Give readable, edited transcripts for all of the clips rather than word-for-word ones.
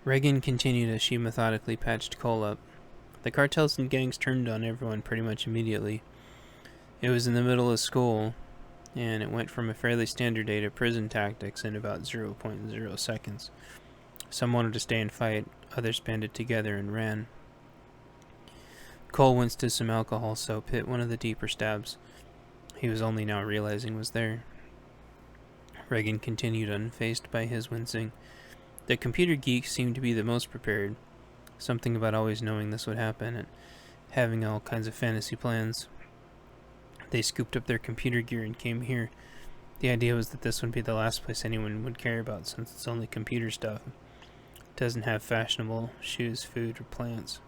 Reagan continued as she methodically patched Cole up. The cartels and gangs turned on everyone pretty much immediately. It was in the middle of school, and it went from a fairly standard day to prison tactics in about 0.0 seconds. Some wanted to stay and fight, others banded together and ran. Cole winced as some alcohol soap hit one of the deeper stabs he was only now realizing was there. Reagan continued unfazed by his wincing. The computer geeks seemed to be the most prepared, something about always knowing this would happen and having all kinds of fantasy plans. They scooped up their computer gear and came here. The idea was that this would be the last place anyone would care about since it's only computer stuff. It doesn't have fashionable shoes, food, or plants.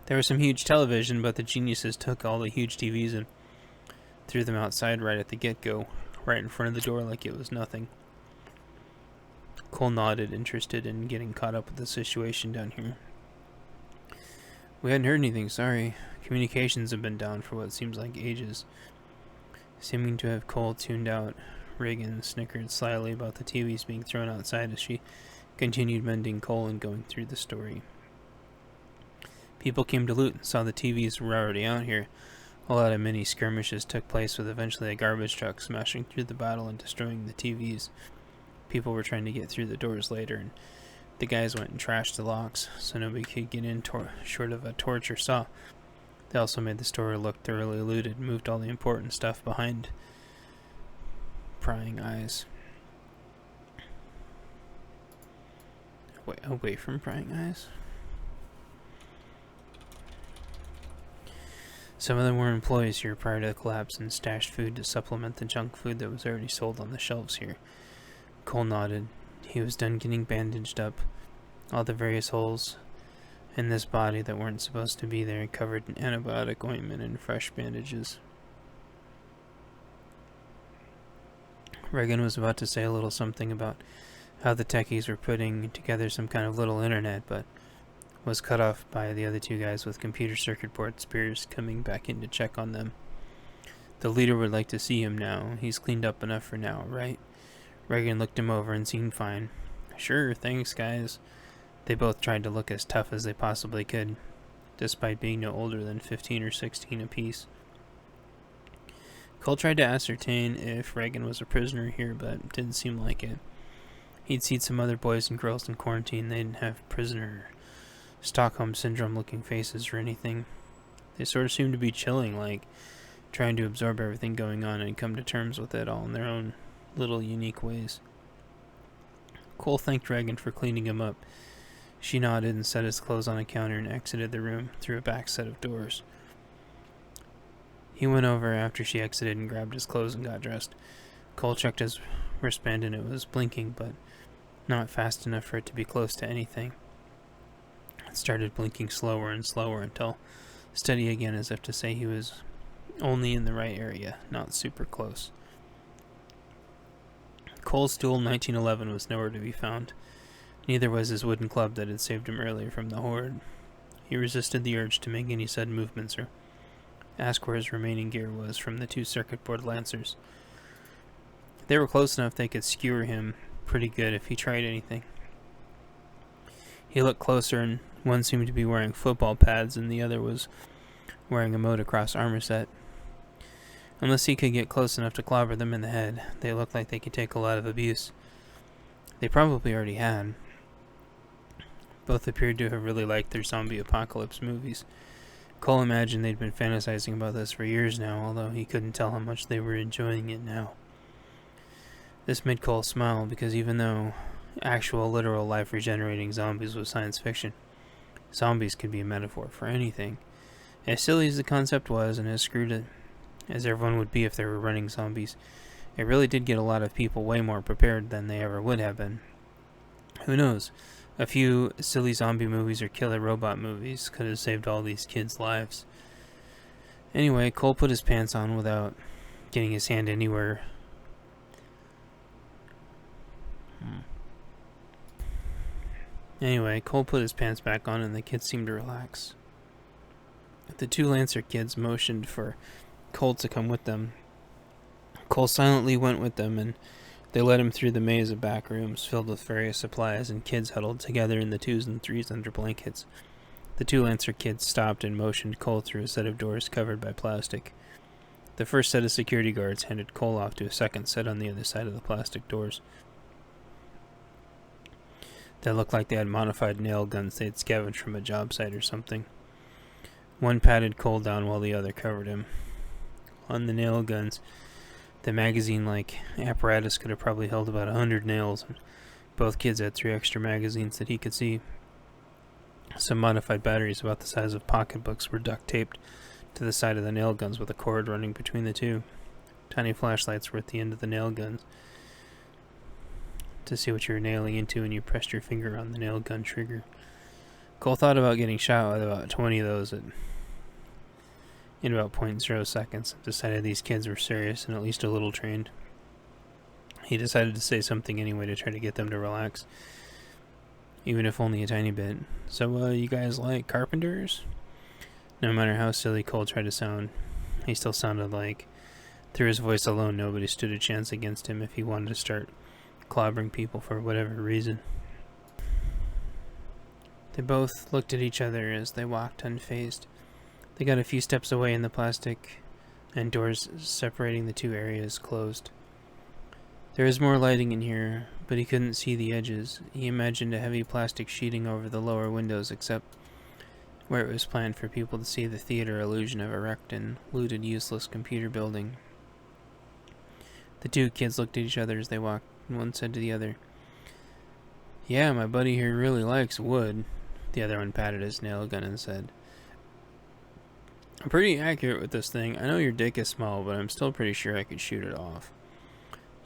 There was some huge television, but the geniuses took all the huge TVs and threw them outside right at the get-go, right in front of the door like it was nothing. Cole nodded, interested in getting caught up with the situation down here. We hadn't heard anything, sorry. Communications have been down for what seems like ages. Seeming to have Cole tuned out, Reagan snickered slyly about the TVs being thrown outside as she continued mending Cole and going through the story. People came to loot and saw the TVs were already out here. A lot of mini skirmishes took place with eventually a garbage truck smashing through the battle and destroying the TVs. People were trying to get through the doors later, and the guys went and trashed the locks so nobody could get in short of a torch or saw. They also made the store look thoroughly looted and moved all the important stuff behind prying eyes. Away from prying eyes? Some of them were employees here prior to the collapse and stashed food to supplement the junk food that was already sold on the shelves here. Cole nodded. He was done getting bandaged up. All the various holes in this body that weren't supposed to be there covered in antibiotic ointment and fresh bandages. Reagan was about to say a little something about how the techies were putting together some kind of little internet, but was cut off by the other two guys with computer circuit board spears coming back in to check on them. The leader would like to see him now. He's cleaned up enough for now, right? Reagan looked him over and seemed fine. Sure, thanks, guys. They both tried to look as tough as they possibly could, despite being no older than 15 or 16 apiece. Cole tried to ascertain if Reagan was a prisoner here, but it didn't seem like it. He'd seen some other boys and girls in quarantine. They didn't have prisoner Stockholm Syndrome looking faces or anything. They sort of seemed to be chilling, like trying to absorb everything going on and come to terms with it all in their own little unique ways. Cole thanked Reagan for cleaning him up. She nodded and set his clothes on a counter and exited the room through a back set of doors. He went over after she exited and grabbed his clothes and got dressed. Cole checked his wristband and it was blinking, but not fast enough for it to be close to anything. It started blinking slower and slower until steady again, as if to say he was only in the right area, not super close. Cole's dual 1911 was nowhere to be found. Neither was his wooden club that had saved him earlier from the horde. He resisted the urge to make any sudden movements or ask where his remaining gear was from the two circuit board lancers. They were close enough they could skewer him pretty good if he tried anything. He looked closer, and one seemed to be wearing football pads and the other was wearing a motocross armor set. Unless he could get close enough to clobber them in the head, they looked like they could take a lot of abuse. They probably already had. Both appeared to have really liked their zombie apocalypse movies. Cole imagined they'd been fantasizing about this for years now, although he couldn't tell how much they were enjoying it now. This made Cole smile, because even though actual, literal, life-regenerating zombies was science fiction, zombies could be a metaphor for anything. As silly as the concept was, and as screwed as everyone would be if they were running zombies, it really did get a lot of people way more prepared than they ever would have been. Who knows? A few silly zombie movies or killer robot movies could have saved all these kids' lives. Anyway, Cole put his pants on without getting his hand anywhere. Anyway, Cole put his pants back on and the kids seemed to relax. The two Lancer kids motioned for Cole to come with them. Cole silently went with them, and They led him through the maze of back rooms filled with various supplies and kids huddled together in the twos and threes under blankets. The two Lancer kids stopped and motioned Cole through a set of doors covered by plastic. The first set of security guards handed Cole off to a second set on the other side of the plastic doors. They looked like they had modified nail guns they'd scavenged from a job site or something. One patted Cole down while the other covered him. On the nail guns, the magazine-like apparatus could have probably held about 100 nails, and both kids had 3 extra magazines that he could see. Some modified batteries about the size of pocketbooks were duct-taped to the side of the nail guns with a cord running between the two. Tiny flashlights were at the end of the nail guns to see what you were nailing into when you pressed your finger on the nail gun trigger. Cole thought about getting shot with about 20 of those in about 0.0 seconds, and decided these kids were serious and at least a little trained. He decided to say something anyway to try to get them to relax, even if only a tiny bit. So, you guys like carpenters? No matter how silly Cole tried to sound, he still sounded like, through his voice alone, nobody stood a chance against him if he wanted to start clobbering people for whatever reason. They both looked at each other as they walked unfazed. They got a few steps away and the plastic and doors separating the two areas closed. There was more lighting in here, but he couldn't see the edges. He imagined a heavy plastic sheeting over the lower windows, except where it was planned for people to see the theater illusion of a wrecked and looted useless computer building. The two kids looked at each other as they walked, and one said to the other, "Yeah, my buddy here really likes wood." The other one patted his nail gun and said, "I'm pretty accurate with this thing. I know your dick is small, but I'm still pretty sure I could shoot it off."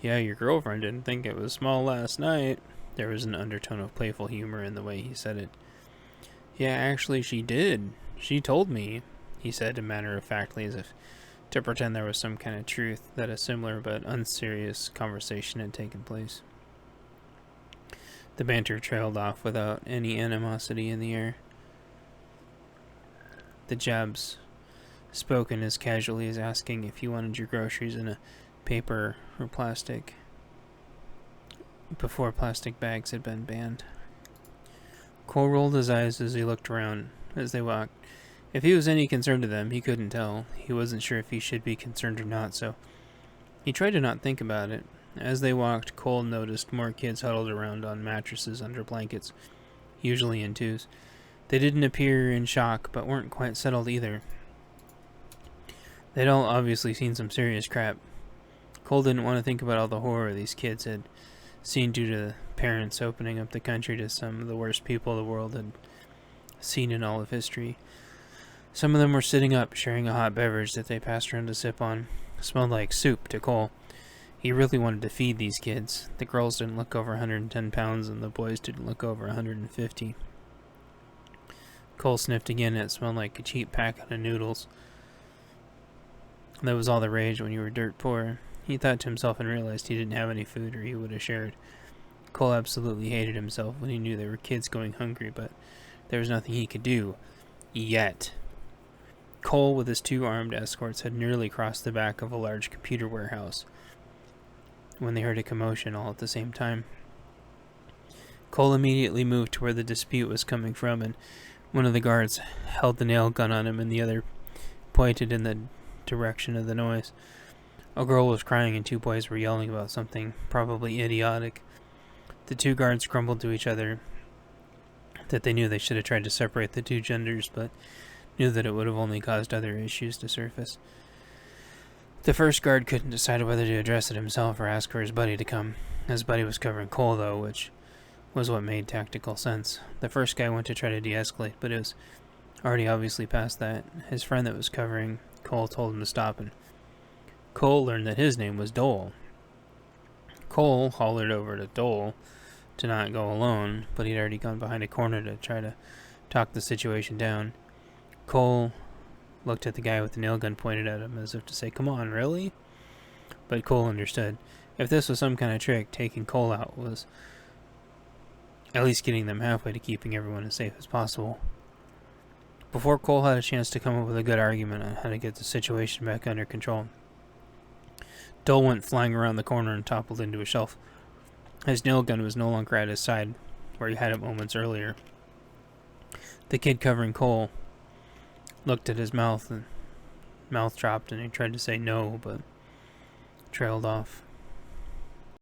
"Yeah, your girlfriend didn't think it was small last night." There was an undertone of playful humor in the way he said it. "Yeah, actually she did. She told me," he said matter-of-factly, as if to pretend there was some kind of truth that a similar but unserious conversation had taken place. The banter trailed off without any animosity in the air. The Jabs spoken as casually as asking if you wanted your groceries in a paper or plastic, before plastic bags had been banned. Cole rolled his eyes as he looked around as they walked. If he was any concern to them, he couldn't tell. He wasn't sure if he should be concerned or not, so he tried to not think about it. As they walked, Cole noticed more kids huddled around on mattresses under blankets, usually in twos. They didn't appear in shock, but weren't quite settled either. They'd all obviously seen some serious crap. Cole didn't want to think about all the horror these kids had seen due to parents opening up the country to some of the worst people the world had seen in all of history. Some of them were sitting up, sharing a hot beverage that they passed around to sip on. It smelled like soup to Cole. He really wanted to feed these kids. The girls didn't look over 110 pounds, and the boys didn't look over 150. Cole sniffed again, and it smelled like a cheap packet of noodles. That was all the rage when you were dirt poor. He thought to himself and realized he didn't have any food, or he would have shared. Cole absolutely hated himself when he knew there were kids going hungry, but there was nothing he could do. Yet. Cole, with his 2 armed escorts, had nearly crossed the back of a large computer warehouse when they heard a commotion all at the same time. Cole immediately moved to where the dispute was coming from, and one of the guards held the nail gun on him and the other pointed in the direction of the noise. A girl was crying and 2 boys were yelling about something probably idiotic. The 2 guards grumbled to each other that they knew they should have tried to separate the 2 genders, but knew that it would have only caused other issues to surface. The first guard couldn't decide whether to address it himself or ask for his buddy to come. His buddy was covering Cole, though, which was what made tactical sense. The first guy went to try to de-escalate, but it was already obviously past that. His friend that was covering Cole told him to stop, and Cole learned that his name was Dole. Cole hollered over to Dole to not go alone, but he'd already gone behind a corner to try to talk the situation down. Cole looked at the guy with the nail gun pointed at him as if to say, "Come on, really?" But Cole understood. If this was some kind of trick, taking Cole out was at least getting them halfway to keeping everyone as safe as possible. Before Cole had a chance to come up with a good argument on how to get the situation back under control, Dole went flying around the corner and toppled into a shelf. His nail gun was no longer at his side, where he had it moments earlier. The kid covering Cole looked at his mouth, and mouth dropped, and he tried to say no, but trailed off.